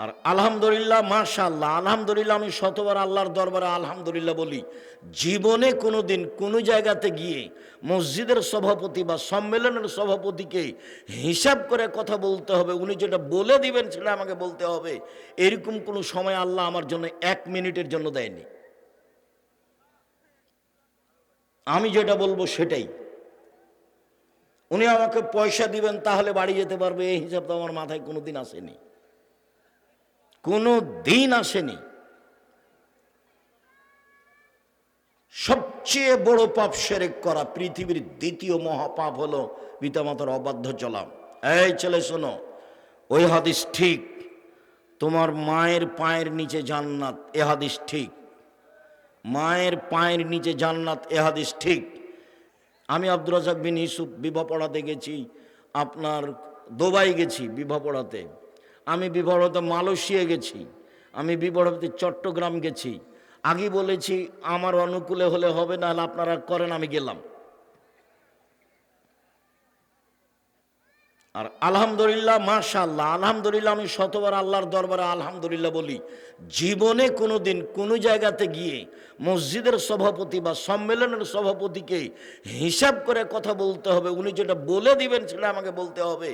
আর আলহামদুলিল্লাহ, মাশাআল্লাহ, আলহামদুলিল্লাহ আমি শতবার আল্লাহর দরবারে আলহামদুলিল্লাহ বলি। জীবনে কোনো দিন কোনো জায়গাতে গিয়ে মসজিদের সভাপতি বা সম্মেলনের সভাপতিকে হিসাব করে কথা বলতে হবে, উনি যেটা বলে দিবেন সেটা আমাকে বলতে হবে, এরকম কোনো সময় আল্লাহ আমার জন্য 1 মিনিটের জন্য দেয়নি। আমি যেটা বলবো সেটাই। উনি আমাকে পয়সা দিবেন তাহলে বাড়ি যেতে পারবে, এই হিসাব তো আমার মাথায় কোনো দিন আসেনি, কোনো দিন আসেনি। সবচেয়ে বড় পাপ শিরক করা, পৃথিবীর দ্বিতীয় মহাপাপ হলো পিতামাতার অবাধ্য চলা। এই ছেলে শোনো, ওই হাদিস ঠিক, তোমার মায়ের পায়ের নিচে জান্নাত, এ হাদিস ঠিক। মায়ের পায়ের নিচে জান্নাত, এ হাদিস ঠিক। আমি আব্দুর রাজ্জাক বিন ইউসুফ বিবাহ পড়াতে গেছি, আপনার দুবাই গেছি বিবাহ পড়াতে, আমি বিবাহ পড়াতে মালয়েশিয়া গেছি, আমি বিবাহ পড়াতে চট্টগ্রাম গেছি। আগে বলেছি আমার অনুকূলে হলে হবে, না হলে আপনারা করেন, আমি গেলাম। আর আলহামদুলিল্লাহ, মাশাআল্লাহ, আলহামদুলিল্লাহ আমি শতবার আল্লাহর দরবারে আলহামদুলিল্লাহ বলি। জীবনে কোনো দিন কোনো জায়গাতে গিয়ে মসজিদের সভাপতি বা সম্মেলনের সভাপতিকে হিসাব করে কথা বলতে হবে, উনি যেটা বলে দিবেন সেটা আমাকে বলতে হবে,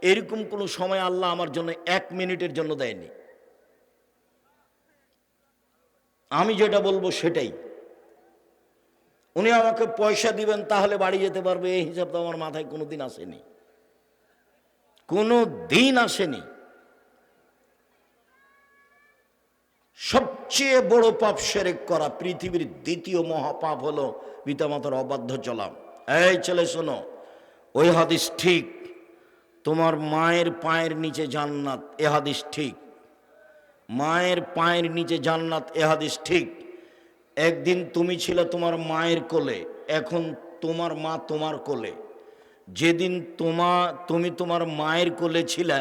এরকম কোনো সময় আল্লাহ আমার জন্য 1 মিনিটের জন্য দেয়নি। আমি যেটা বলবো সেটাই। উনি আমাকে পয়সা দিবেন তাহলে বাড়ি যেতে পারবে, এই হিসাব তো আমার মাথায় কোনো দিন আসেনি, কোনো দিন আসেনি। সবচেয়ে বড় পাপ শিরক করা, পৃথিবীর দ্বিতীয় মহাপাপ হলো পিতামাতার অবাধ্য চলা। এই ছেলে শোনো, ওই হাদিস ঠিক, তোমার মায়ের পায়ের নিচে জান্নাত, এ হাদিস ঠিক। মায়ের পায়ের নিচে জান্নাত, এ হাদিস ঠিক। একদিন তুমি ছিলে তোমার মায়ের কোলে, এখন তোমার মা তোমার কোলে। যেদিন তুমি তোমার মায়ের কোলে ছিলে,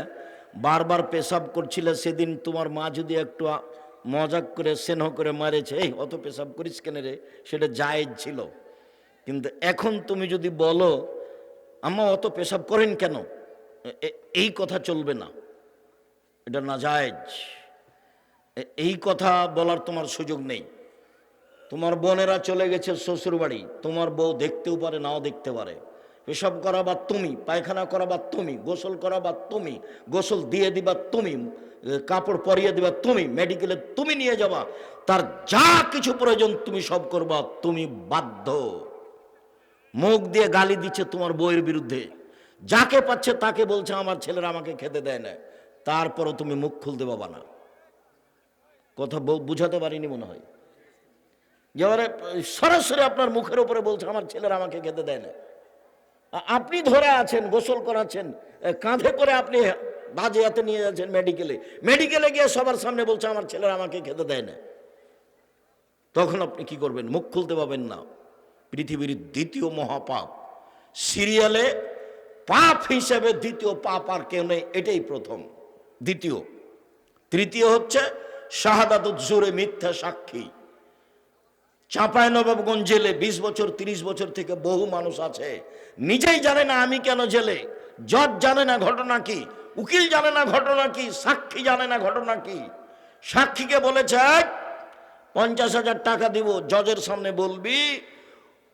বারবার পেশাব করছিলে, সেদিন তোমার মা যদি একটু মজাক করে স্নেহ করে মারেছে, এই অত পেশাব করিস কেন রে, সেটা জায়েজ ছিল। কিন্তু এখন তুমি যদি বলো আম্মা অত পেশাব করেন কেন, এই কথা চলবে না, এটা না জায়েজ, এই কথা বলার তোমার সুযোগ নেই। তোমার বোনেরা চলে গেছে শ্বশুর বাড়ি, তোমার বউ দেখতেও পারে নাও দেখতে পারে, পেশাব করাবা তুমি, পায়খানা করাবা তুমি, গোসল করাবা তুমি, গোসল দিয়ে দিবা তুমি, কাপড় পরিয়ে দিবা তুমি, মেডিকেলে তুমি নিয়ে যাবা, তার যা কিছু প্রয়োজন তুমি সব করবা, তুমি বাধ্য। মুখ দিয়ে গালি দিচ্ছে তোমার বউয়ের বিরুদ্ধে, যাকে পাচ্ছে তাকে বলছে আমার ছেলেরা আমাকে খেতে দেয় না, তারপরও তুমি মুখ খুলতে পাবা না। কথা বুঝাতে পারিনি মনে হয়। এবারে সরাসরি আপনার মুখের উপরে বলছে আমার ছেলেরা আমাকে খেতে দেয় না, আপনি ধরে আছেন, গোসল করাচ্ছেন, কাঁধে করে আপনি বাজে হাতে নিয়ে যাচ্ছেন মেডিকেলে গিয়ে সবার সামনে বলছে আমার ছেলেরা আমাকে খেতে দেয় না, তখন আপনি কি করবেন? মুখ খুলতে পাবেন না। পৃথিবীর দ্বিতীয় মহাপাপ, সিরিয়ালে পাপ হিসেবে দ্বিতীয় পাপ আর কেউ নেই, এটাই প্রথম। দ্বিতীয়, তৃতীয় হচ্ছে শাহাদাতুজ জুরে, মিথ্যা সাক্ষী। চাঁপাইনবাবগঞ্জ জেলে 20 বছর 30 বছর থেকে বহু মানুষ আছে, নিজেই জানে না আমি কেন জেলে, জজ জানে না ঘটনা কি, উকিল জানে না ঘটনা কি, সাক্ষী জানে না ঘটনা কি। সাক্ষীকে বলেছে 50,000 টাকা দিব, জজের সামনে বলবি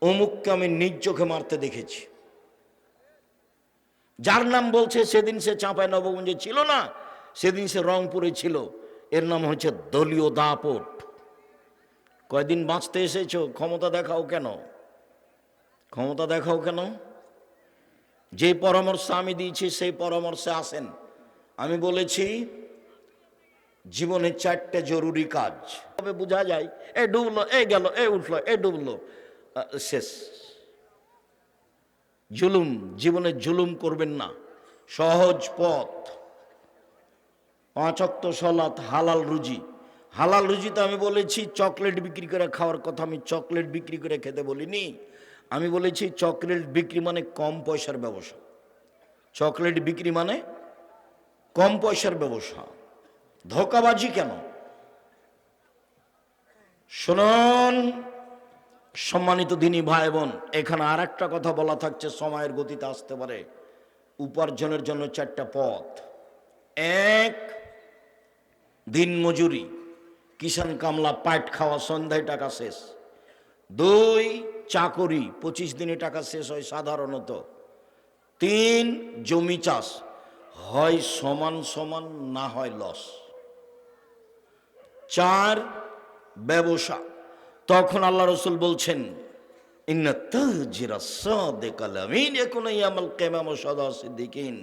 অমুককে আমি নিজ চোখে মারতে দেখেছি। যার নাম বলছে সেদিন সে চাঁপাইনবাবগঞ্জে ছিল না, সেদিন সে রংপুরে ছিল, এর নাম হচ্ছে দলীয় দাপট। কয়দিন বাঁচতে এসেছো, ক্ষমতা দেখাও কেন, ক্ষমতা দেখাও কেন? যে পরামর্শ আমি দিয়েছি সেই পরামর্শে আসেন। আমি বলেছি জীবনে 4টে জরুরি কাজ, তবে বোঝা যায় এ ডুবলো, এ গেল, এ উঠলো, এ ডুবলো, শেষ। জুলুম, জীবনে জুলুম করবেন না। সহজ পথ, 5 ওয়াক্ত সালাত, হালাল রুজি। হালাল রুজিতে আমি বলেছি চকলেট বিক্রি করে খাওয়ার কথা, আমি চকলেট বিক্রি করে খেতে বলিনি। আমি বলেছি চকলেট বিক্রি মানে কম পয়সার ব্যবসা, চকলেট বিক্রি মানে কম পয়সার ব্যবসা। ধোঁকাবাজি কেন? শুনুন সম্মানিত দিনী ভাই বোন, এখানে আর একটা কথা বলা থাকছে, সময়ের গতিতে আসতে পারে। উপার্জনের জন্য 4টা পথ। এক, দিন মজুরি, কিষান কামলা, পাট খাওয়া, সন্ধ্যায় টাকা শেষ। 2 চাকরি, 25 দিনে টাকা শেষ হয় সাধারণত। 3 জমি চাষ, হয় সমান সমান না হয় লস। 4 ব্যবসা। তখন আল্লাহ রসুল বলছেন ইন্না তাজিরা সাদিকাল আমিন ইয়াকুনু ইয়াউমাল কিয়ামাহ সাদা সিদ্দিকিন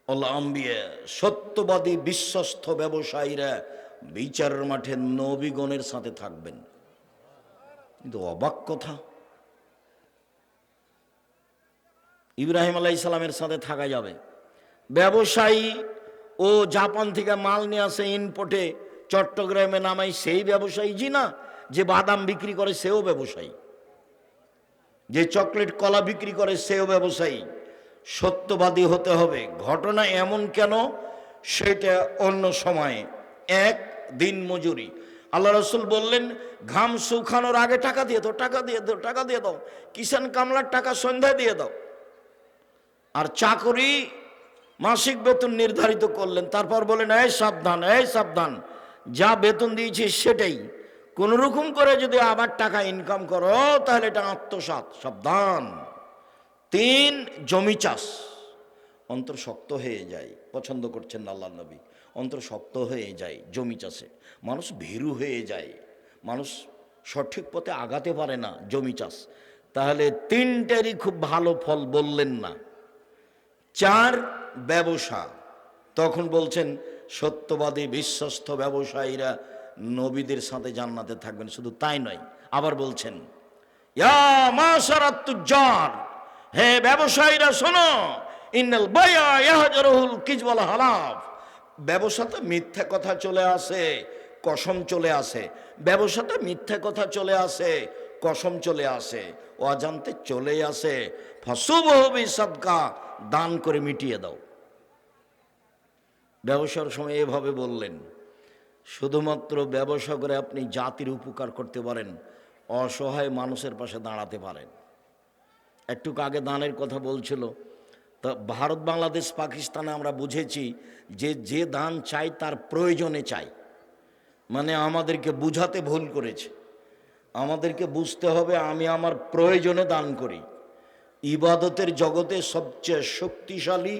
আল আম্বিয়া, সত্যবাদী বিশ্বস্ত ব্যবসায়ীরা বিচারের মাঠে নবীগণের সাথে থাকবেন। কিন্তু অবাক কথা, ইব্রাহিম আলাইহিস সালামের সাথে থাকা যাবে। ব্যবসায়ী ও জাপান থেকে মাল নিয়ে আসে ইনপোর্টে, চট্টগ্রামে নামাই, সেই ব্যবসায়ী জি না। যে বাদাম বিক্রি করে সেও ব্যবসায়ী, যে চকলেট কলা বিক্রি করে সেও ব্যবসায়ী। সত্যবাদী হতে হবে। ঘটনা এমন কেন সেটা অন্য সময়ে। 1 দিন মজুরি। আল্লাহ রসুল বললেন ঘাম শুকানোর আগে টাকা দিয়ে দাও, টাকা দিয়ে দাও, টাকা দিয়ে দাও। কিষান কামলার টাকা সন্ধ্যায় দিয়ে দাও। আর চাকরি মাসিক বেতন নির্ধারিত করলেন, তারপর বলেন এই সাবধান, এই সাবধান, যা বেতন দিয়েছি সেটাই, কোন রকম করে যদি আবার টাকা ইনকাম করো তাহলে এটা আত্মসাৎ, সাবধান। 3 জমি চাষ। অন্তর শক্ত হয়ে যায়, পছন্দ করছেন না আল্লাহর নবী, অন্তর শক্ত হয়ে যায় জমি চাষে, মানুষ ভীরু হয়ে যায়, মানুষ সঠিক পথে আগাতে পারে না জমি চাষ। তাহলে 3টেরই খুব ভালো ফল বললেন না। 4 ব্যবসা। তখন বলছেন সত্যবাদী বিশ্বস্ত ব্যবসায়ীরা নবীদের সাথে জান্নাতে থাকবেন। শুধু তাই নয়, আবার বলছেন ইয়া মাশারাত তুজ্জার, হে ব্যবসায়ীরা শোনো, ইন্নাল বাইআ ইয়াহজারুল কিযব ওয়াল হালাফ। ব্যবসাতে মিথ্যা কথা চলে আসে, কসম চলে আসে। ব্যবসাতে মিথ্যা কথা চলে আসে, কসম চলে আসে, অজান্তে চলে আসে। ফাসুবহু বিসাদকা, দান করে মিটিয়ে দাও। ব্যবসার সময় এভাবে বললেন। শুধুমাত্র ব্যবসা করে আপনি জাতির উপকার করতে পারেন, অসহায় মানুষের পাশে দাঁড়াতে পারেন। একটু আগে দানের কথা বলছিল, তা ভারত বাংলাদেশ পাকিস্তানে আমরা বুঝেছি যে যে দান চাই তার প্রয়োজনে চাই। মানে আমাদেরকে বুঝাতে ভুল করেছে, আমাদেরকে বুঝতে হবে আমি আমার প্রয়োজনে দান করি। ইবাদতের জগতে সবচেয়ে শক্তিশালী,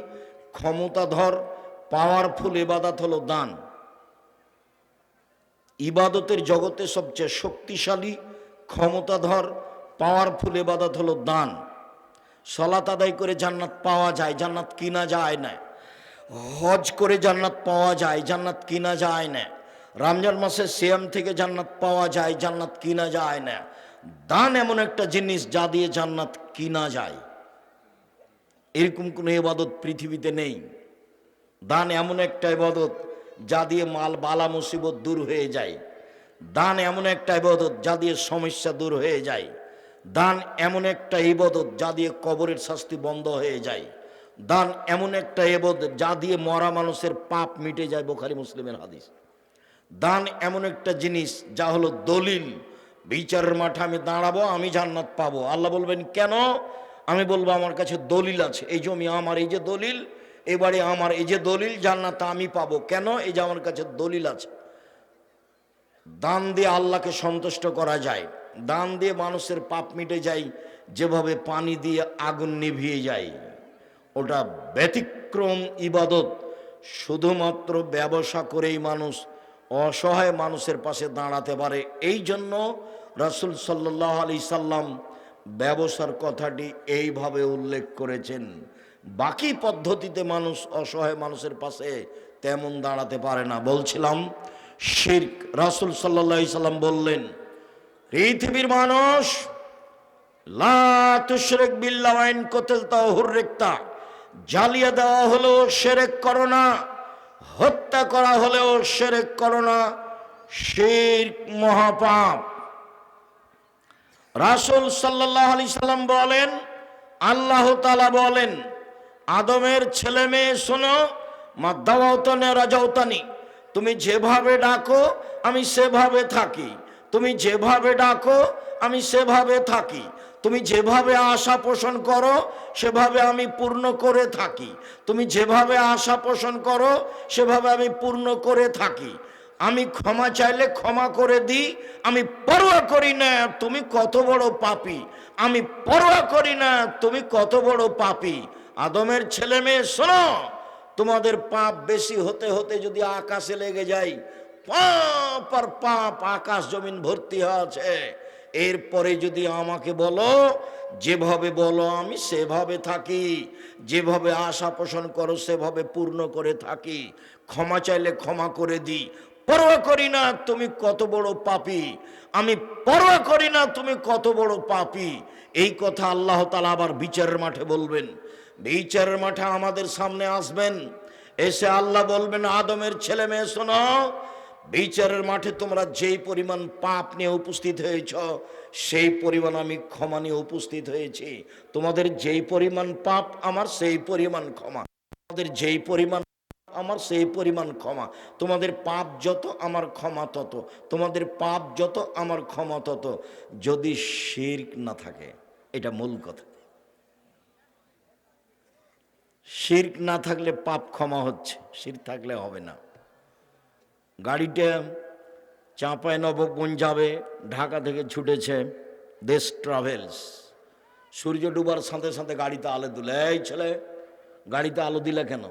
ক্ষমতাধর, পাওয়ারফুল ইবাদত হলো দান। ইবাদতের জগতে সবচেয়ে শক্তিশালী, ক্ষমতাধর, পাওয়ারফুল ইবাদত হলো দান। সালাত আদায় করে জান্নাত পাওয়া যায়, জান্নাত কিনা যায় না। হজ করে জান্নাত পাওয়া যায়, জান্নাত কিনা যায় না। রমজান মাসে সিয়াম থেকে জান্নাত পাওয়া যায়, জান্নাত কিনা যায় না। দান এমন একটা জিনিস যা দিয়ে জান্নাত কিনা যায়। এরকম কোনো ইবাদত পৃথিবীতে নেই। দান এমন একটা ইবাদত যা দিয়ে মাল বালা মুসিবত দূর হয়ে যায়। দান এমন একটা ইবাদত যা দিয়ে সমস্যা দূর হয়ে যায়। দান এমন একটা ইবাদত যা দিয়ে কবরের শাস্তি বন্ধ হয়ে যায়। দান এমন একটা ইবাদত যা দিয়ে মরা মানুষের পাপ মিটে যায়, বুখারী মুসলিমের হাদিস। দান এমন একটা জিনিস যা হলো দলিল, বিচারের মাঠে আমি দাঁড়াবো, আমি জান্নাত পাবো। আল্লাহ বলবেন কেন? আমি বলবো আমার কাছে দলিল আছে, এই জমি আমার, এই যে দলিল, এই বাড়ি আমার, এই যে দলিল, জান্নাত আমি পাবো। কেন? এই যে আমার কাছে দলিল আছে। দান দিয়ে আল্লাহকে সন্তুষ্ট করা যায়, দান দিয়ে মানুষের পাপ মিটে যায়, যেভাবে পানি দিয়ে আগুন নিভিয়ে যায়। ওটা ব্যতিক্রম ইবাদত। শুধুমাত্র ব্যবসা করেই মানুষ অসহায় মানুষের পাশে দাঁড়াতে পারে। এই জন্য রাসূল সাল্লাল্লাহু আলাইহি সাল্লাম ব্যবসার কথাটি এইভাবে উল্লেখ করেছেন। বাকি পদ্ধতিতে মানুষ অসহায় মানুষের পাশে তেমন দাঁড়াতে পারে না। বলছিলাম শিরক। রাসূল সাল্লাল্লাহু আলাইহি সাল্লাম বললেন পৃথিবীর মানুষ লা তুশরিক বিল্লাহি ওয়া ইন কুতিলতা হুররিকতা, জ্বালিয়ে দেওয়া হলেও শিরক করো না, হত্যা করা হলেও শিরক করো না, শিরক মহাপাপ। রাসূল সাল্লাল্লাহু আলাইহি সাল্লাম বলেন, আল্লাহ তাআলা বলেন আদমের ছেলে মেয়ে শোনো, মা দাওয়াতানি রাজাউতানি, তুমি যেভাবে ডাকো আমি সেভাবে থাকি, তুমি যেভাবে ডাকো আমি সেভাবে থাকি, তুমি যেভাবে আশা পোষণ করো সেভাবে আমি পূর্ণ করে থাকি, তুমি যেভাবে আশা পোষণ করো সেভাবে আমি পূর্ণ করে থাকি। আমি ক্ষমা চাইলে ক্ষমা করে দিই, আমি পরোয়া করি না তুমি কত বড় পাপী, আমি পরোয়া করি না তুমি কত বড় পাপী। আদমের ছেলে মেয়ে শোনো, তোমাদের পাপ বেশি হতে হতে যদি আকাশে লেগে যায়, পাপ আর পাপ আকাশ জমিন ভর্তি আছে, এরপরে যদি আমাকে বলো, যেভাবে বলো আমি সেভাবে থাকি, যেভাবে আশা পোষণ করো সেভাবে পূর্ণ করে থাকি, ক্ষমা চাইলে ক্ষমা করে দিই, পরোয়া করি না তুমি কত বড় পাপী, আমি পরোয়া করি না তুমি কত বড় পাপী। এই কথা আল্লাহ তাআলা আবার বিচারের মাঠে বলবেন। বিচারের মাঠে আমাদের সামনে আসবেন, এসে আল্লাহ বলবেন, আদমের ছেলে মেয়ে শোনো, বিচারের মাঠে তোমরা যেই পরিমাণ পাপ নিয়ে উপস্থিত হয়েছ, সেই পরিমাণ আমি ক্ষমা নিয়ে উপস্থিত হয়েছি। তোমাদের যেই পরিমাণ পাপ আমার সেই পরিমাণ ক্ষমা, তোমাদের যেই পরিমাণ আমার সেই পরিমাণ ক্ষমা, তোমাদের পাপ যত আমার ক্ষমা তত, তোমাদের পাপ যত আমার ক্ষমা তত। যদি শিরক না থাকে, এটা মূল কথা, শিরক না থাকলে পাপ ক্ষমা হচ্ছে, শিরক থাকলে হবে না। গাড়িটা চাঁপাই নবগঞ্জ যাবে, ঢাকা থেকে ছুটেছে দেশ ট্রাভেলস, সূর্য ডুবার সাথে সাথে গাড়িতে আলো দিলে, এই ছেলে গাড়িতে আলো দিলে কেন?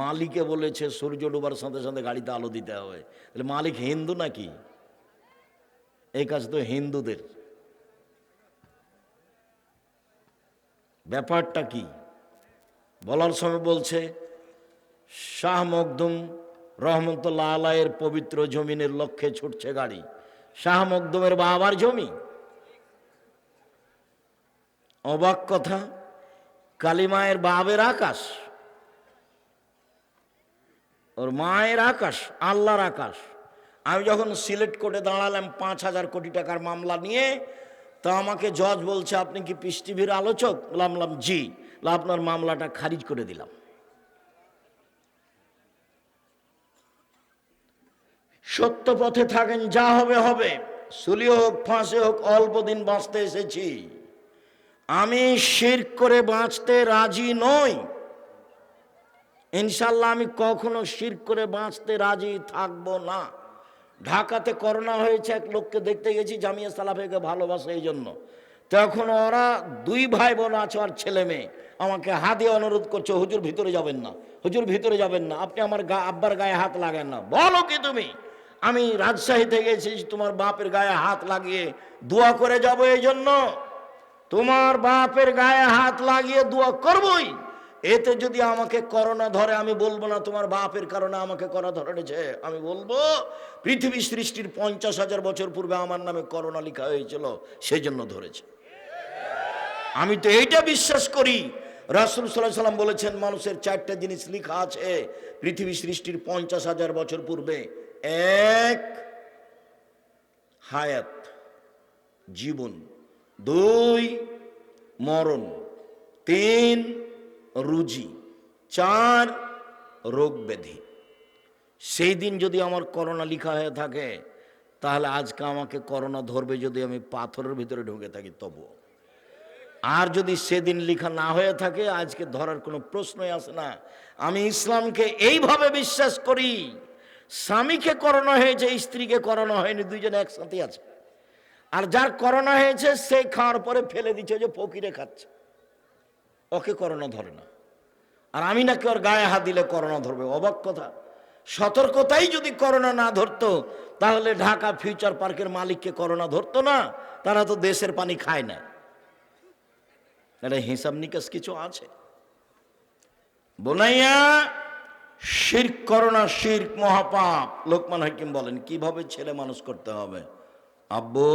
মালিকে বলেছে সূর্য ডুবার সাথে সাথে গাড়িতে আলো দিতে হবে। তাহলে মালিক হিন্দু নাকি? এই কাজ তো হিন্দুদের। ব্যাপারটা কি বলার সময় বলছে, শাহ মখদুম রহমতুল্লাহ আলাইয়ের পবিত্র জমিনের লক্ষ্যে ছুটছে গাড়ি। শাহ মখদুমের বাবার জমি। অবাক কথা, কালিমায়ের বাবের আকাশ, ওর মায়ের আকাশ, আল্লাহর আকাশ। আমি যখন সিলেট কোর্টে দাঁড়ালাম 5,000 কোটি টাকার মামলা নিয়ে, তা আমাকে জজ বলছে, আপনি কি পিস টিভির আলোচক? বললাম জি। আপনার মামলাটা খারিজ করে দিলাম। সত্য পথে থাকেন, যা হবে হবে, সুলি হোক ফাঁসে হোক, অল্প দিন বাঁচতে এসেছি, আমি শিরক করে বাঁচতে রাজি নই। ইনশাল্লাহ আমি কখনো শিরক করে বাঁচতে রাজি থাকবো না। ঢাকাতে করোনা হয়েছে, এক লোককে দেখতে গেছি, জামিয়া সালাফিকে ভালোবাসে এই জন্য। তখন ওরা 2 ভাই বোন আছে আর ছেলে মেয়ে, আমাকে হাত দিয়ে অনুরোধ করছে, হুজুর ভিতরে যাবেন না, হুজুর ভিতরে যাবেন না, আপনি আমার আব্বার গায়ে হাত লাগান না। বলো কি তুমি? আমি রাজশাহী থেকে এসেছি তোমার বাপের গায়ে হাত লাগিয়ে দোয়া করে যাব, এই জন্য তোমার বাপের গায়ে হাত লাগিয়ে দোয়া করবই। এতে যদি আমাকে করোনা ধরে, আমি বলবো না তোমার বাপের কারণে আমাকে করোনা ধরেছে, আমি বলবো পৃথিবী সৃষ্টির 50,000 বছর পূর্বে আমার নামে করোনা লেখা হয়েছিল, সেই জন্য ধরেছে। আমি তো এইটা বিশ্বাস করি, রাসূল সাল্লাল্লাহু আলাইহি সাল্লাম বলেছেন, মানুষের 4টা জিনিস লেখা আছে পৃথিবী সৃষ্টির 50,000 বছর পূর্বে। 1 হায়াত, জীবন, 2 মরণ, 3 রুজি, 4 রোগ ব্যাধি। সেই দিন যদি আমার করোনা লেখা হয়ে থাকে, তাহলে আজকে আমাকে করোনা ধরবে যদি আমি পাথরের ভিতরে ঢুকে থাকি তবুও। আর যদি সেদিন লেখা না হয়ে থাকে, আজকে ধরার কোনো প্রশ্নই আসে না। আমি ইসলামকে এইভাবে বিশ্বাস করি, স্বামীকে করোনা হয়েছে, স্ত্রীকে করোনা হয়নি, দুইজন একসাথে আছে। আর যার করোনা হয়েছে সে খাওয়ার পরে ফেলে দিচ্ছে, যে ফকিরে খাচ্ছে, ওকে করোনা ধরে না। আর আমি নাকি ওর গায়ে হাত দিলে করোনা ধরবে। অবাক কথা। সতর্কতাই যদি করোনা না ধরতো, তাহলে ঢাকা ফিউচার পার্কের মালিককে করোনা ধরতো না, তারা তো দেশের পানি খায় না। এটা হিসাব নিকাশ কিছু আছে। বোনাইয়া, শিরক করোনা, শিরক মহাপাপ। লোকমান হাকিম বলেন কিভাবে ছেলে মানুষ করতে হবে। আব্বু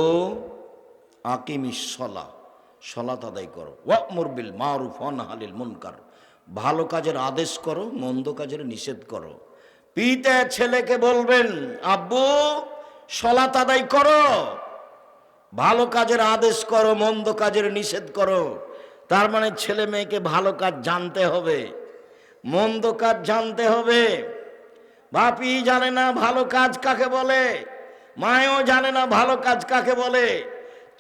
আকিমিস সালাহ, সালাত আদায় করো, ওয়া'মুর বিল মারুফ ওয়া নাহি আনিল মুনকার, ভালো কাজের আদেশ করো, মন্দ কাজের নিষেধ করো। পিতা ছেলেকে বলবেন, আব্বু সালাত আদায় করো, ভালো কাজের আদেশ করো, মন্দ কাজের নিষেধ করো। তার মানে ছেলে মেয়েকে ভালো কাজ জানতে হবে, মন্দ কাজ জানতে হবে। বাপি জানে না ভালো কাজ কাকে বলে, মায়ও জানে না ভালো কাজ কাকে বলে।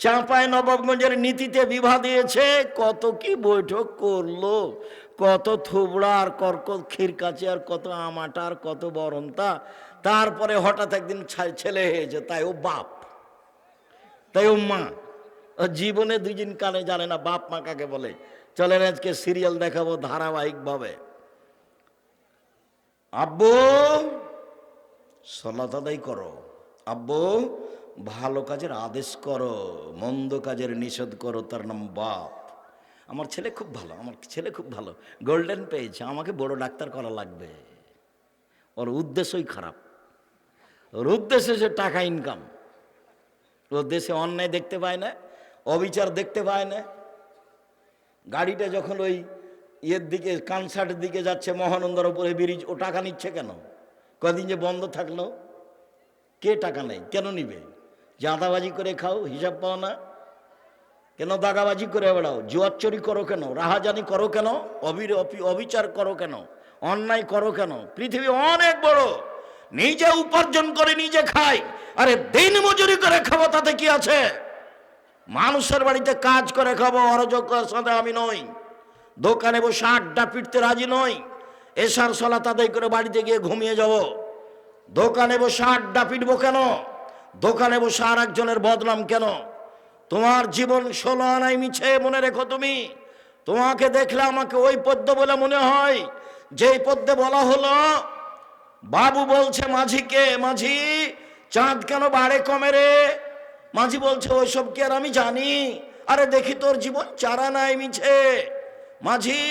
চাঁপাই নবাবগঞ্জের নীতিতে বিভা দিয়েছে, কত কি বৈঠক করলো, কত থুবড়া আর কর্কট ক্ষীর কাছে আর কত আমাটা আর কত বরন্তা, তারপরে হঠাৎ একদিন ছেলে হয়েছে, তাই ও বাপ, তাই ও মা। ও জীবনে দুদিন কানে জানে না বাপ মা কাকে বলে। চলেন আজকে সিরিয়াল দেখাবো ধারাবাহিকভাবে। আব্বু সালাত আদায় করো, আব্বু ভালো কাজের আদেশ করো, মন্দ কাজের নিষেধ করো, তার নাম বাপ। আমার ছেলে খুব ভালো, আমার ছেলে খুব ভালো, গোল্ডেন পেয়েছে, আমাকে বড় ডাক্তার করা লাগবে। ওর উদ্দেশ্যই খারাপ, ওর উদ্দেশ্য সে টাকা ইনকাম। ওর দেশে অন্যায় দেখতে পায় না, অবিচার দেখতে পায় না। গাড়িটা যখন ওই ইয়ের দিকে কানসার্টের দিকে যাচ্ছে, মহানন্দার উপরে ব্রিজ, ও টাকা নিচ্ছে কেন? কদিন যে বন্ধ থাকলো, কে টাকা নেই? কেন নিবে? জাঁদাবাজি করে খাও, হিসাব পাও না কেন? দাগাবাজি করে বেড়াও, জুয়াচুরি করো কেন? রাহাজানি করো কেন? অবিচার করো কেন? অন্যায় করো কেন? পৃথিবী অনেক বড়, নিজে উপার্জন করে নিজে খাই, আরে দিন মজুরি করে খাবো, তাতে কি আছে? মানুষের বাড়িতে কাজ করে খাবো, অরাজকের সাথে আমি নই। দোকানে বসে আড্ডা পিটতে রাজি নই। এশার সালাত আদায় করে বাড়িতে গিয়ে ঘুমিয়ে যাব। দোকানে বসে আড্ডা পিটবো কেন? দোকানে বসে আর একজনের বদনাম কেন? তোমার জীবন 16 আনাই মিছে, মনে রেখো। তুমি, তোমাকে দেখলে আমাকে ওই পদ্য বলে মনে হয় যেই পদ্যে বলা হলো, বাবু বলছে মাঝিকে, মাঝি চাঁদ কেন বাড়ে কমে রে? মাঝি বলছে ওইসব কি আর আমি জানি? আরে দেখি তোর জীবন 4 আনাই মিছে। মাঝি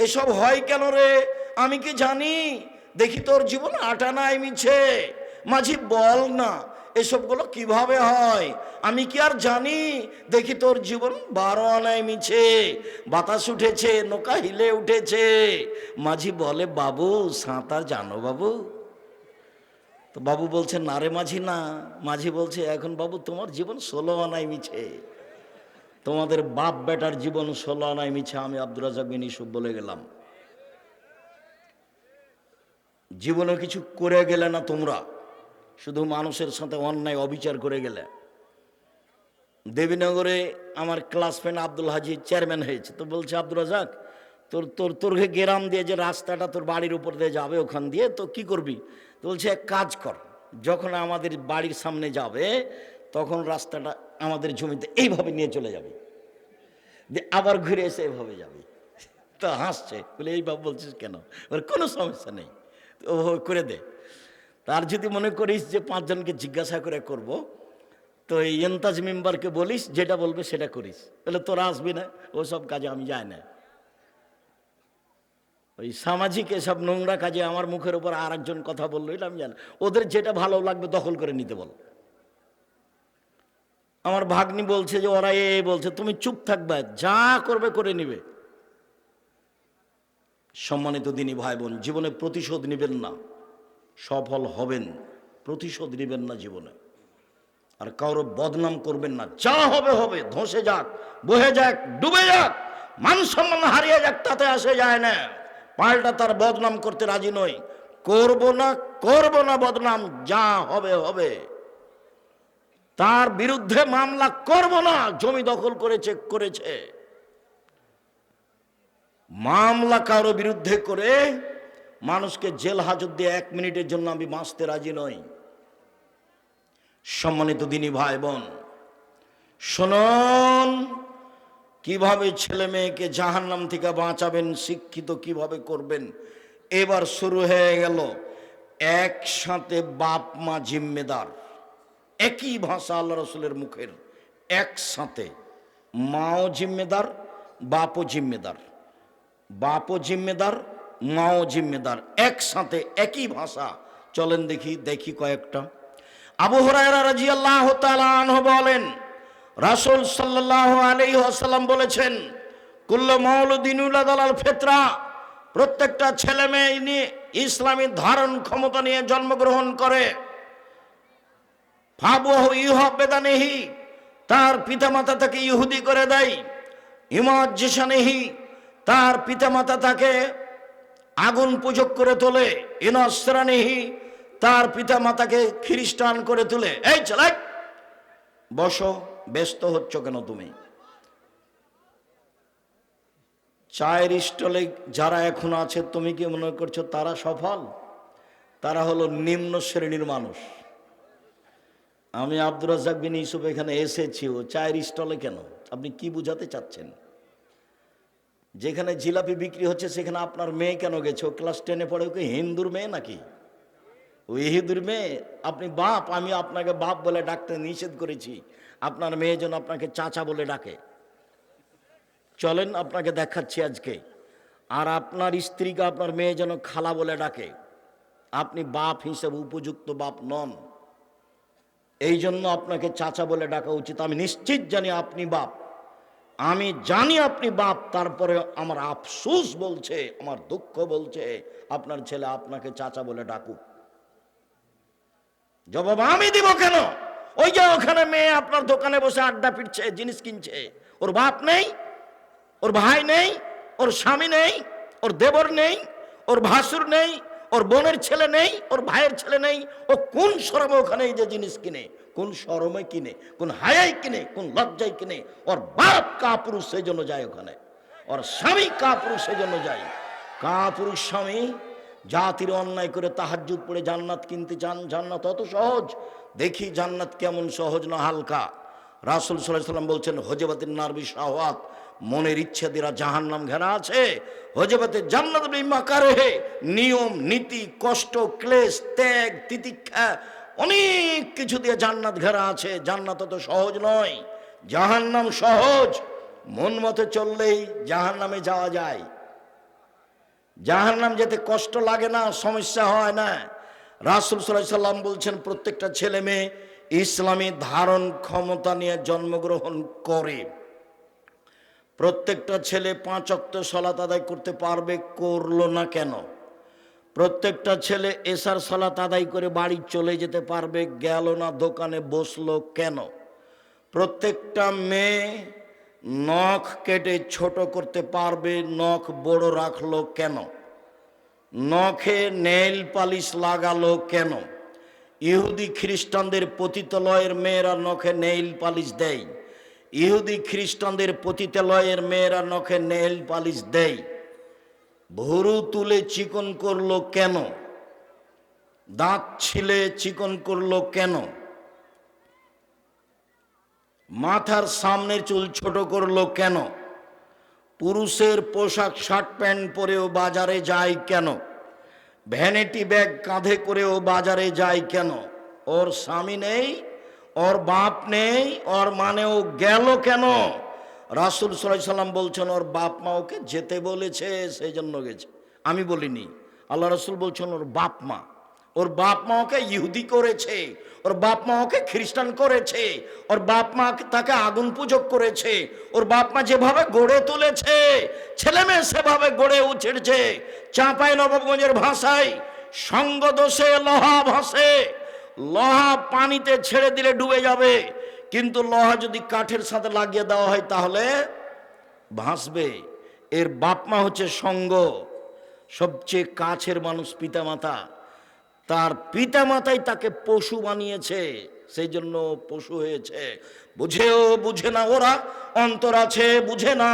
এসব হয় কেন রে? আমি কি জানি? দেখি তোর জীবন 8 আনাই মিছে। মাঝি বল না এসবগুলো কিভাবে হয়? আমি কি আর জানি? দেখি তোর জীবন 12 আনাই মিছে। বাতাস উঠেছে, নৌকা হিলে উঠেছে। মাঝি বলে বাবু সাঁতার জানো বাবু? তো বাবু বলছে না রে মাঝি না। মাঝি বলছে এখন বাবু তোমার জীবন 16 আনাই মিছে, তোমাদের বাপ বেটার জীবন 16 আনাই মিছে। আমি আব্দুর রাজ্জাক বিন ইউসুফ বলে গেলাম। জীবনে কিছু করে গেলে না তোমরা, শুধু মানুষের সাথে অন্যায় অবিচার করে গেলে। দেবীনগরে আমার ক্লাস ফ্রেন্ড আব্দুল হাজি চেয়ারম্যান হয়েছে, তো বলছে আব্দুর রাজ্জাক তোর তোর তোর গ্রাম দিয়ে যে রাস্তাটা তোর বাড়ির উপর দিয়ে যাবে, ওখান দিয়ে তো কি করবি? তো বলছে এক কাজ কর, যখন আমাদের বাড়ির সামনে যাবে তখন রাস্তাটা আমাদের জমিতে এইভাবে নিয়ে চলে যাবে, আবার ঘুরে এসে এভাবে যাবে। তো হাসছে, বলে এইভাবে বলছিস কেন? ওর কোনো সমস্যা নেই, ও করে দে। তার যদি মনে করিস যে 5 জনকে জিজ্ঞাসা করে করব, তো এই এন্তাজ মেম্বারকে বলিস যেটা বলবে সেটা করিস, বলে তোরা আসবি না, ওসব কাজে আমি যাই না। ওই সামাজিক এসব নোংরা কাজে আমার মুখের উপর আর একজন কথা বললো, এটা আমি জানি। ওদের যেটা ভালো লাগবে দখল করে নিতে বল। আমার ভাগ্নি বলছে যে ওরা বলছে, তুমি চুপ থাকবে, যা করবে করে নিবে। সম্মানিত দিনী ভাই বোন, জীবনে প্রতিশোধ নেবেন না, সফল হবেন। প্রতিশোধ নেবেন না জীবনে, আর কারো বদনাম করবেন না। যা হবে হবে, ধসে যাক, বহে যাক, ডুবে যাক, মান সম্মান হারিয়ে যাক, তাতে আসে যায় না। পাল্টা তার বদনাম করতে রাজি নই, করব না বদনাম, যা হবে হবে। তার বিরুদ্ধে মামলা করব না, জমি দখল করেছে। মামলা কারো বিরুদ্ধে করে মানুষকে জেল হাজত দিয়ে 1 মিনিটের জন্য আমি বাঁচতে রাজি নই। সম্মানিত দিনী ভাই বোন, শুনুন, কিভাবে ছেলে মেয়েকে জাহান্নাম থেকে বাঁচাবেন, শিক্ষিত কিভাবে করবেন। এবার শুরু হয়ে গেল একসাথে বাপ মা জিম্মেদার। একই ভাষা আল্লাহ রসুলের মুখের, একসাথে মাও জিম্মেদার, বাপও জিম্মেদার, বাপও জিম্মেদার, মাও জিম্মেদার, একসাথে একই ভাষা। চলেন দেখি কয়েকটা। আবু হুরায়রা রাদিয়াল্লাহু তাআলা আনহু বলেন, রাসূল সাল্লাল্লাহু আলাইহি ওয়াসাল্লাম বলেছেন, কুল্লু মাউলুদিন ইউলাদু আলাল ফিতরা, প্রত্যেকটা ছেলে মেয়ে ইসলামী ধারণ ক্ষমতা নিয়ে জন্মগ্রহণ করে। ফাবুহু ইউহাবেদানিহি, তার পিতামাতা তাকে ইহুদি করে দেয়। ইমাজ্জিসানিহি, তার পিতামাতা তাকে আগুন পূজক করে তোলে। ইনাসরানিহি, তার পিতামাতাকে খ্রিস্টান করে তোলে। এই ছেলে বসো, ব্যস্ত হচ্ছ কেন তুমি? চায়ের স্টলে যারা এখন আছে, তুমি কি মনে করছো তারা সফল? তারা হলো নিম্ন শ্রেণীর মানুষ। আমি আব্দুর রাজ্জাক বিন ইউসুফ এখানে এসেছি, ও চায়ের স্টলে কেন? আপনি কি বুঝাতে চাচ্ছেন? যেখানে জিলাপি বিক্রি হচ্ছে সেখানে আপনার মেয়ে কেন গেছে? ও ক্লাস 10-এ পড়ে, ওকে হিন্দুর মেয়ে নাকি? ওই হিন্দুর মেয়ে। আপনি বাপ, আমি আপনাকে বাপ বলে ডাকতে নিষেধ করেছি, আপনার মেয়ে যেন আপনাকে চাচা বলে ডাকে। চলেন আপনাকে দেখাচ্ছি আজকে। আর আপনার স্ত্রীকে আপনার মেয়ে যেন খালা বলে ডাকে। আপনি বাপ হিসেবে উপযুক্ত বাপ নন, এই জন্য আপনাকে চাচা বলে ডাকা উচিত। আমি নিশ্চিত জানি আপনি বাপ, আমি জানি আপনি বাপ, তারপরে আমার আফসোস বলছে, আমার দুঃখ বলছে আপনার ছেলে আপনাকে চাচা বলে ডাকুক। জবাব আমি দিব কেন? ওই যে ওখানে মেয়ে আপনার দোকানে বসে আড্ডা পিটছে, জিনিস কিনছে, ওর বাপ নেই, ওর ভাই নেই, ওর স্বামী নেই, ওর দেবর নেই, ওর ভাসুর নেই, ওর বোনের ছেলে নেই, ওর ভাইয়ের ছেলে নেই। ও কোন শরমে ওখানে এই যে জিনিস কিনে? কোন শরমে কিনে? কোন হায়াই কিনে? কোন লজ্জায় কিনে? ওর বাপ কাপুরুষ সেই জন্য যায় ওখানে, ওর স্বামী কাপুরুষ সেই জন্য যায়। কাপুরুষ স্বামী জাতির অন্যায় করে তাহাজ্জুদ পড়ে জান্নাত কিনতে চান। জান্নাত অত সহজ? দেখি জান্নাত কেমন সহজ না হালকা। রাসূল সাল্লাল্লাহু আলাইহি ওয়াসাল্লাম বলছেন, হজবাতিন নারবি শাহওয়াত, মনের ইচ্ছা দ্বারা জাহান্নাম ঘেরা আছে। হজবাতে জান্নাত বিমাকারে, নিয়ম নীতি, কষ্ট, ক্লেশ, ত্যাগ, তিতিক্ষা, অনেক কিছু দিয়ে জান্নাত ঘেরা আছে। জান্নাত তো সহজ নয়, জাহান্নাম সহজ। মন মতো চললেই জাহান্নামে যাওয়া যায়। জাহান্নাম যেতে কষ্ট লাগে না, সমস্যা হয় না। রাসূল সাল্লাল্লাহু আলাইহি সাল্লাম বলছেন, প্রত্যেকটা ছেলে মেয়ে ইসলামী ধারণ ক্ষমতা নিয়ে জন্মগ্রহণ করে। প্রত্যেকটা ছেলে 5 ওয়াক্ত সালাত আদায় করতে পারবে, করলো না কেন? প্রত্যেকটা ছেলে এশার সালাত আদায় করে বাড়ি চলে যেতে পারবে, গেল না দোকানে বসলো কেন? প্রত্যেকটা মেয়ে নখ কেটে ছোট করতে পারবে, নখ বড় রাখলো কেন? নখে নেইল পালিশ লাগালো কেন? ইহুদি খ্রিস্টানদের পতিতালয়ের মেয়েরা নখে নেইল পালিশ দেয়, ইহুদি খ্রিস্টানদের পতিতালয়ের মেয়েরা নখে নেইল পালিশ দেয়। ভুরু তুলে চিকন করলো কেন? দাঁত ছিলে চিকন করলো কেন? মাথার সামনের চুল ছোট করলো কেন? পুরুষের পোশাক শার্ট প্যান্ট পরেও বাজারে যায় কেন? ভ্যানিটি ব্যাগ কাঁধে করেও বাজারে যায় কেন? ওর স্বামী নেই, ওর বাপ নেই, ওর মানেও গেল কেন? রাসূল সাল্লাল্লাহু আলাইহি সাল্লাম বলছেন, ওর বাপ মা ওকে যেতে বলেছে সেই জন্য গেছে, আমি বলিনি। আল্লাহ রাসূল বলছেন ওর বাপ মা, ওর বাপ মা ওকে ইহুদি করেছে, ওর বাপ মা ওকে খ্রিস্টান করেছে, ওর বাপ মা তাকে আগুন পূজক করেছে, ওর বাপ মা যেভাবে গড়ে তুলেছে ছেলে মেয়ে সেভাবে গড়ে উঠেছে। চাঁপাই নবাবগঞ্জের ভাষায় সঙ্গ দোষে লোহা ভাসে। লোহা পানিতে ছেড়ে দিলে ডুবে যাবে, কিন্তু লোহা যদি কাঠের সাথে লাগিয়ে দেওয়া হয় তাহলে ভাসবে। এর বাপ মা হচ্ছে সঙ্গ, সবচেয়ে কাছের মানুষ পিতামাতা। তার পিতামাতাই তাকে পশু বানিয়েছে, সেই জন্য পশু হয়েছে। বুঝেও বুঝে না ওরা, অন্তর আছে বুঝে না,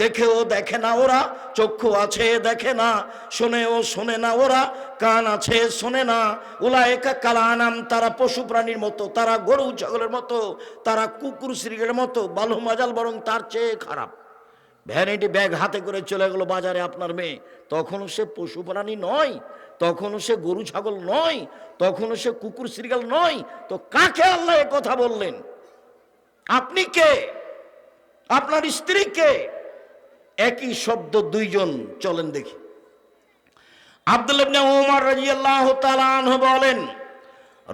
দেখেও দেখে না ওরা, চক্ষু আছে দেখে না, শোনেও শোনে না ওরা, কান আছে শোনে না। উলায়েকা কাল আনাম, তারা পশু প্রাণীর মতো, তারা গরু ছাগলের মতো, তারা কুকুর শ্রীগের মতো, বালু মাজাল বরং তার চেয়ে খারাপ। ভ্যানিটি ব্যাগ হাতে করে চলে গেল বাজারে আপনার মেয়ে, তখনও সে পশু প্রাণী নয়, তখনও সে গরু ছাগল নয়, তখনও সে কুকুর শ্রীগাল নয়। তো কাকে আল্লাহ এ কথা বললেন? আপনি কে? আপনার স্ত্রী কে? একই শব্দ দুইজন। চলেন দেখি। আব্দুল্লাহ ইবনে উমর রাদিয়াল্লাহু তাআলা আনহু বলেন,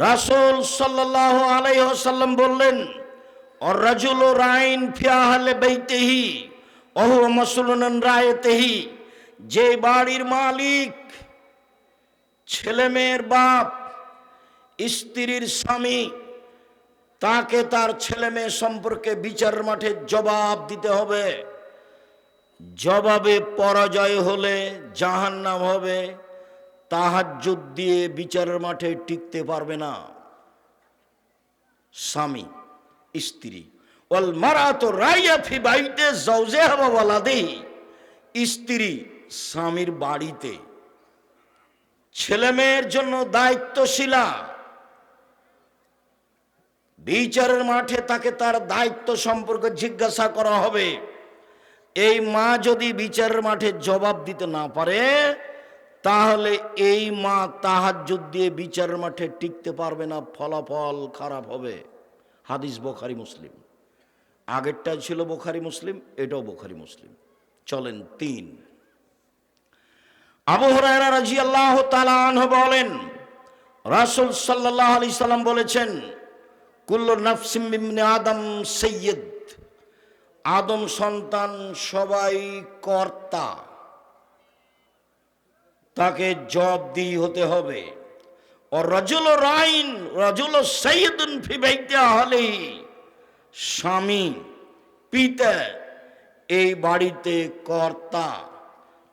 রাসূল সাল্লাল্লাহু আলাইহি ওয়াসাল্লাম বললেন, আর রাজুলু রাইন ফি আহলি বাইতিহি ওয়া হুয়া মাসউলুন আন রায়াতিহি, যে বাড়ির মালিক, ছেলে মেয়ের বাপ, স্ত্রীর স্বামী, তাকে তার ছেলে মেয়ে সম্পর্কে বিচারের মাঠে জবাব দিতে হবে। জবাবে পরাজয় হলে জাহান্নাম হবে, তাহাজ্জুদ দিয়ে বিচারের মাঠে টিকতে পারবে না। স্বামী স্ত্রী, ওয়াল মারাতু রাইয়া ফি বাইতি যাওজিহা ওয়া ওয়ালাদিহি, স্ত্রী স্বামীর বাড়িতে ছেলে মেয়ের জন্য দায়িত্বশীলা, বিচারের মাঠে তাকে তার দায়িত্ব সম্পর্কে জিজ্ঞাসা করা হবে। এই মা যদি বিচারের মাঠে জবাব দিতে না পারে, তাহলে এই মা তাহাজ্জুদ দিয়ে বিচারের মাঠে টিকতে পারবে না, ফলাফল খারাপ হবে। হাদিস বুখারী মুসলিম। আগেরটা ছিল বুখারী মুসলিম, এটাও বুখারী মুসলিম। চলেন 3। আবু হুরায়রা রাদিয়াল্লাহু তাআলা আনহু বলেন, রাসূল সাল্লাল্লাহু আলাইহি সাল্লাম বলেছেন, কুল্লু নাফসিম মিন আদম সাইয়্যিদ, আদম সন্তান সবাই কর্তা, তাকে জবাবদিহি হতে হবে। ও রাজুল রাইন রাজুল সাইয়্যিদুন ফি বাইতি আহলিহি, স্বামী পিতা এই বাড়িতে কর্তা,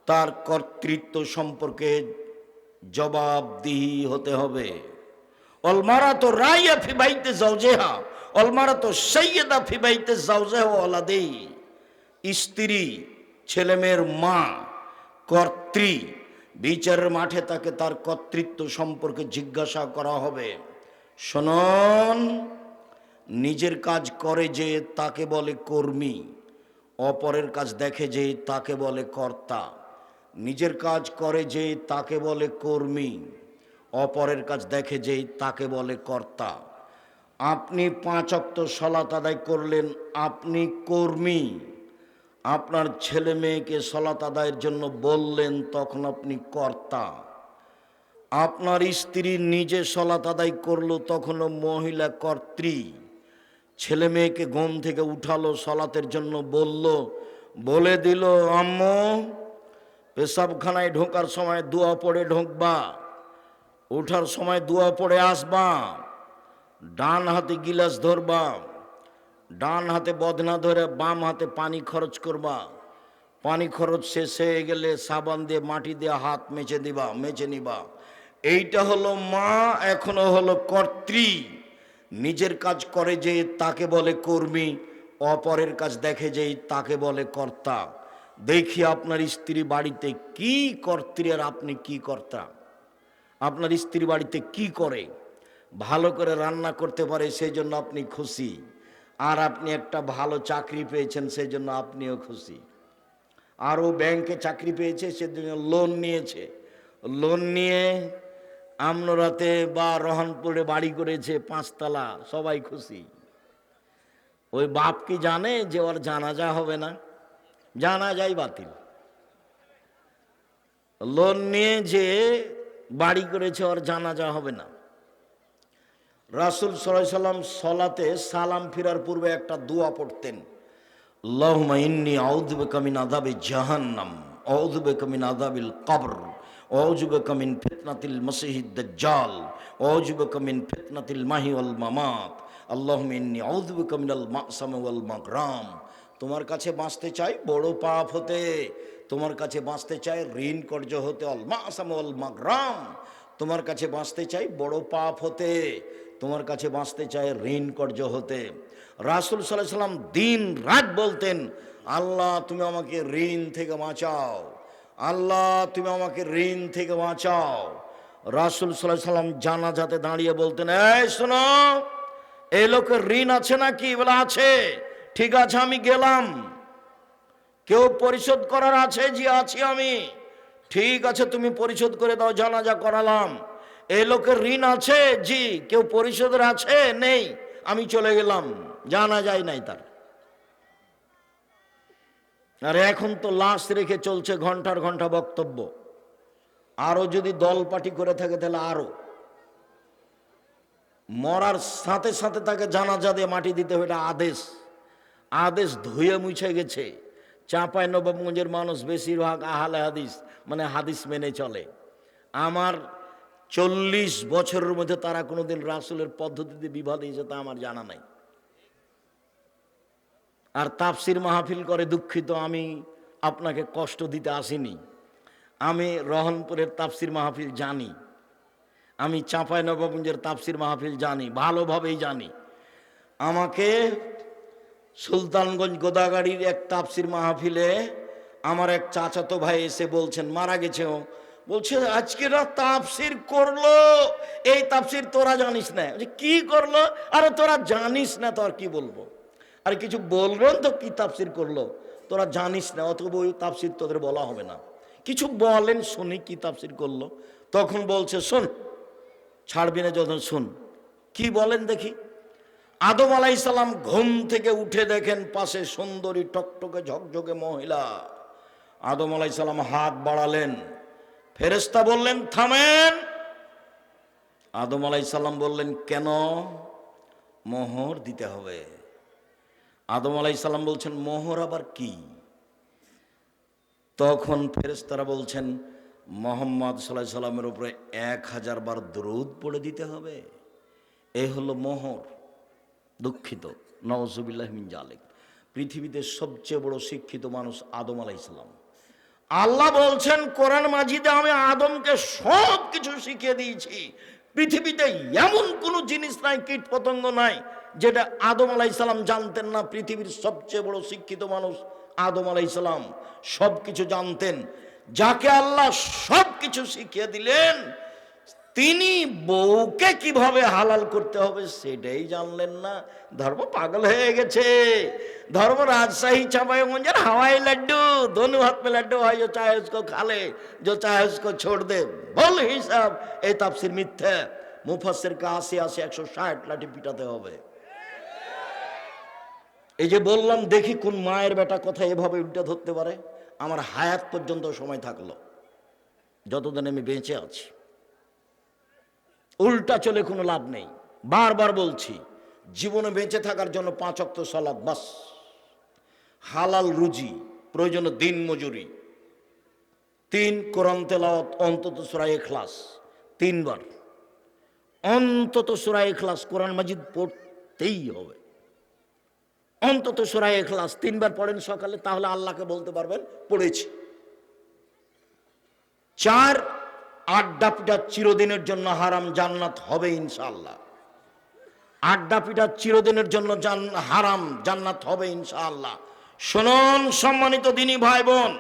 তার কর্তৃত্ব সম্পর্কে জবাবদিহি হতে হবে। অল মারাতু রাইয়া ফি বাইতি যাওজিহা অল মারাতু সাইয়্যিদা ফি বাইতি যাওজিহা ওয়া ওয়ালাদিহি, স্ত্রী ছেলেমেয়ের মা কর্ত্রী, বিচারের মাঠে তাকে তার কর্তৃত্ব সম্পর্কে জিজ্ঞাসা করা হবে। শুনুন, নিজের কাজ করে যে তাকে বলে কর্মী, অপরের কাজ দেখে যে তাকে বলে কর্তা। নিজের কাজ করে যে তাকে বলে কর্মী, অপরের কাজ দেখে যে তাকে বলে কর্তা। আপনি 5 ওয়াক্ত সালাত আদায় করলেন, আপনি কর্মী। আপনার ছেলে মেয়েকে সালাত আদায়ের জন্য বললেন, তখন আপনি কর্তা। আপনার স্ত্রী নিজে সালাত আদায় করলো, তখনও মহিলা কর্ত্রী। ছেলে মেয়েকে ঘুম থেকে উঠালো, সালাতের জন্য বলে দিল, আম্মু পেশাবখানায় ঢোকার সময় দোয়া পড়ে ঢোকবা, ওঠার সময় দোয়া পড়ে আসবা, ডান হাতে গিলাস ধরবা, ডান হাতে বদনা ধরে বাম হাতে পানি খরচ করবা, পানি খরচ শেষ হয়ে গেলে সাবান দিয়ে মাটি দিয়ে হাত মেজে নিবা। এইটা হলো মা, এখনো হলো কর্ত্রী। নিজের কাজ করে যে তাকে বলে কর্মী, অপরের কাজ দেখে যে তাকে বলে কর্তা। দেখি আপনার স্ত্রী বাড়িতে কি কর্ত্রী আর আপনি কি কর্তা। আপনার স্ত্রী বাড়িতে কি করে? ভালো করে রান্না করতে পারে, সেই জন্য আপনি খুশি। আর আপনি একটা ভালো চাকরি পেয়েছেন, সেই জন্য আপনিও খুশি। আরও ব্যাংকে চাকরি পেয়েছে, সেজন্য লোন নিয়েছে, লোন নিয়ে আমনরাতে বা রহনপুরে বাড়ি করেছে 5 তলা, সবাই খুশি। ওই বাপ কি জানে যে ওর জানাজা হবে না? জানাজাই বাতিল। লোন নিয়ে যে বাড়ি করেছে, ওর জানাজা হবে না। রাসূল সাল্লাল্লাহু আলাইহি সাল্লাম সালাতে সালাম ফিরার পূর্বে একটা দোয়া পড়তেন, আল্লাহুম্মা ইন্নী আউযু বিকা মিন আযাবি জাহান্নাম, আউযু বিকা মিন আযাবিল কবর, আউযু বিকা মিন ফিতনাতিল মাসিহিদ দাজ্জাল, আউযু বিকা মিন ফিতনাতিল মাহি ওয়াল মামাত, আল্লাহুম্মা ইন্নী আউযু বিকা মিনাল মা'সামি ওয়াল মাগরাম। তোমার কাছে বাঁচতে চাই বড় পাপ হতে, তোমার কাছে বাঁচতে চাই ঋণ কর্য হতে, আল মা'সামি ওয়াল মাগরাম। তোমার কাছে বাঁচতে চাই বড় পাপ হতে, তোমার কাছে বাঁচতে চাই ঋণ কর্য হতে। রাসূল সাল্লাল্লাহু আলাইহি সাল্লাম দিন রাত বলতেন, আল্লাহ তুমি আমাকে ঋণ থেকে বাঁচাও, আল্লাহ তুমি আমাকে ঋণ থেকে বাঁচাও। রাসূল সাল্লাল্লাহু আলাইহি সাল্লাম জানাজাতে দাঁড়িয়ে বলতেন, এই শোনো, এই লোকের ঋণ আছে নাকি? বলে আছে। ঠিক আছে, আমি গেলাম। কেউ পরিশোধ করার আছে? জি আছি আমি। ঠিক আছে, তুমি পরিশোধ করে দাও, জানাজা করালাম। এই লোকের ঋণ আছে? জি। কেউ পরিশোধের আছে? নেই। আমি চলে গেলাম, জানা যায় নাই তার। আর এখন তো লাশ রেখে চলছে ঘন্টার ঘন্টা বক্তব্য। আরো যদি দল পার্টি করে থাকে তাহলে আরো। মরার সাথে সাথে তাকে জানাজা দিয়ে মাটি দিতে হবে, এটা আদেশ। আদেশ ধুয়ে মুছে গেছে। চাঁপাইনবাবগঞ্জের মানুষ বেশিরভাগ আহলে হাদিস, মানে হাদিস মেনে চলে। আমার 40 বছরের মধ্যে তারা কোনোদিন রাসূলের পদ্ধতিতে বিবাদ হয়েছে তা আমার জানা নাই। আর তাফসির মাহফিল করে, দুঃখিত, আমি আপনাকে কষ্ট দিতে আসিনি। আমি রহনপুরের তাফসির মাহফিল জানি, আমি চাঁপাইনবাবগঞ্জের তাফসির মাহফিল জানি, ভালোভাবেই জানি। আমাকে সুলতানগঞ্জ গোদাগাড়ির এক তাফসির মাহফিলে আমার এক চাচাতো ভাই এসে বলছেন, মারা গেছে ও, বলছে আজকে না তাফসির করলো, এই তাফসির তোরা জানিস না। কি করলো? আরে তোরা জানিস না তো আর কি বলবো, আর কিছু বলবেন তো কি তাফসির করলো, তোরা জানিস না, অথবা ওই তাফসির তোদের বলা হবে না, কিছু বলেন শুনি কি তাফসির করলো। তখন বলছে শোন, ছাড়বি না যখন শুন, কি বলেন দেখি। আদম আলাইসাল্লাম ঘুম থেকে উঠে দেখেন পাশে সুন্দরী টকটকে ঝকঝকে মহিলা। আদম আলাইসাল্লাম হাত বাড়ালেন, ফেরেশতা বললেন থামেন। আদম আলাইসাল্লাম বললেন কেন? মোহর দিতে হবে। আদম আলাইসাল্লাম বলছেন মোহর আবার কি? তখন ফেরেশতারা বলছেন মোহাম্মদ সাল্লাল্লাহু আলাইহি সাল্লামের উপরে 1000 বার দরুদ পড়ে দিতে হবে, এই হলো মোহর। দুঃখিত, নাউজুবিল্লাহি মিন জালিক। পৃথিবীতে সবচেয়ে বড় শিক্ষিত মানুষ আদম আলাইসাল্লাম। আল্লাহ বলছেন কোরআন মাজিদে আমি আদমকে সব কিছু শিখিয়ে দিয়েছি। পৃথিবীতে এমন কোনো জিনিস নাই, কীট পতঙ্গ নাই যেটা আদম আলাইসাল্লাম জানতেন না। পৃথিবীর সবচেয়ে বড় শিক্ষিত মানুষ আদম আলাইসাল্লাম, সব কিছু জানতেন। যাকে আল্লাহ সব কিছু শিখিয়ে দিলেন, তিনি বউকে কিভাবে হালাল করতে হবে সেটাই জানলেন না। ধর্ম পাগল হয়ে গেছে। धर्म राजशाही चांपाईगंज हवाई लड्डू, दोनों हाथ में लड्डू है, जो चाहे उसको खा ले, जो चाहे उसको छोड़ दे। बोल हिसाब এই তাফসীর মিথ্যা। মুফাসসিরকে ৮০ ১৬০ লাঠি পিটাতে হবে। এই যে বললাম, দেখি কোন মায়ের বেটা কথা এভাবে উল্টা ধরতে পারে। আমার হায়াত পর্যন্ত সময় থাকলো, যতদিন আমি বেঁচে আছি। উল্টা চলে কোনো লাভ নেই। বারবার বলছি, জীবনে বেঁচে থাকার জন্য 5 ওয়াক্ত সালাত বাস, হালাল রুজি, প্রয়োজনে দিন মজুরি, 3 কোরআন তেলাওয়াত, অন্তত সূরা ইখলাস 3 বার, অন্তত সূরা ইখলাস কোরআন মাজিদ পড়তেই হবে। অন্তত সূরা ইখলাস 3 বার পড়েন সকালে, তাহলে আল্লাহকে বলতে পারবেন পড়েছি। 4 আড্ডা পিটা চিরদিনের জন্য হারাম, জান্নাত হবে ইনশাআল্লাহ। আড্ডা পিটা চিরদিনের জন্য হারাম, জান্নাত হবে ইনশাআল্লাহ। শুনুন সম্মানিত দিনী ভাই বোন,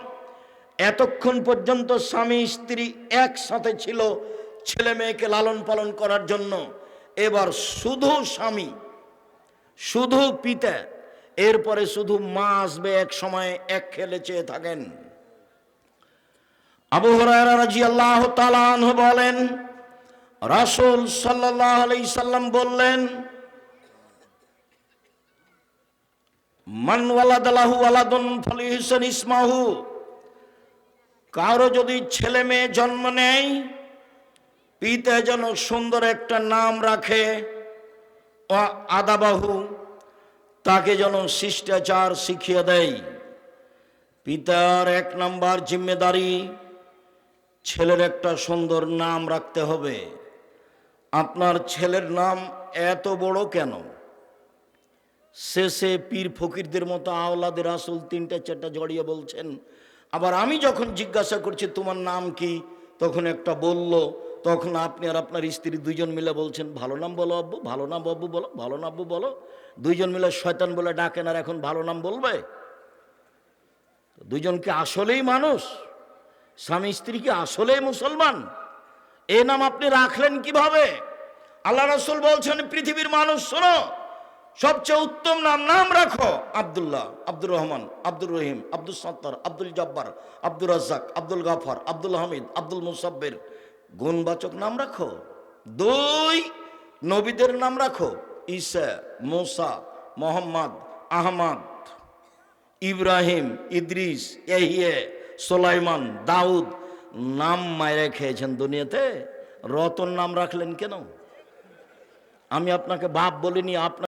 এতক্ষণ পর্যন্ত স্বামী স্ত্রী একসাথে ছিল ছেলে মেয়েকে লালন পালন করার জন্য। এবার শুধু স্বামী, শুধু পিতা, এরপরে শুধু মা আসবে এক সময়, এক খেলে চেয়ে থাকেন। আবু হুরায়রা রাদিয়াল্লাহু তাআলা আনহু বলেন, রাসূল সাল্লাল্লাহু আলাইহি সাল্লাম বললেন, মান ওয়ালাদালাহু ওয়ালাদুন ফালিহসান ইসমাহু, কারো যদি ছেলে মেয়ে জন্ম নেয়, পিতা যেন সুন্দর একটা নাম রাখে। ও আদাবাহু, তাকে যেন শিষ্টাচার শিখিয়ে দেয়। পিতার 1 নাম্বার জিম্মেদারি, ছেলের একটা সুন্দর নাম রাখতে হবে। আপনার ছেলের নাম এত বড় কেন? শেষে পীর ফকিরদের মতো আওলাদে রাসূল 3টা 4টা জড়িয়ে বলছেন। আবার আমি যখন জিজ্ঞাসা করছি তোমার নাম কি, তখন একটা বলল, তখন আপনি আর আপনার স্ত্রী 2জন মিলে বলছেন ভালো নাম বলো আব্বু, ভালো নাম আব্বু বলো, ভালো নাম আব্বু বলো। 2জন মিলে শয়তান বলে ডাকেন, আর এখন ভালো নাম বলবে? 2জন কি আসলেই মানুষ? স্বামী স্ত্রী কি আসলেই মুসলমান? এ নাম আপনি রাখলেন কিভাবে? আল্লাহ রাসূল বলছেন পৃথিবীর মানুষ শোনো, সবচেয়ে উত্তম নাম রাখো আব্দুল্লাহ, আব্দুর রহমান, আব্দুর রহিম, আব্দুল সত্তার, আব্দুল জব্বার, আব্দুর রাজ্জাক, আব্দুল গাফার, আব্দুল হামিদ, আব্দুল মুসাব্বির। গুণবাচক নাম রাখো। 2 নবীদের নাম রাখো, ঈসা, মুসা, মোহাম্মদ, আহমদ, ইব্রাহিম, ইদ্রিস, ইয়াহিয়া, সুলাইমান, দাউদ। নাম মায়েরা খেয়েছেন দুনিয়াতে, রতন নাম রাখলেন কেন? আমি আপনাকে বাপ বলিনি, আপনার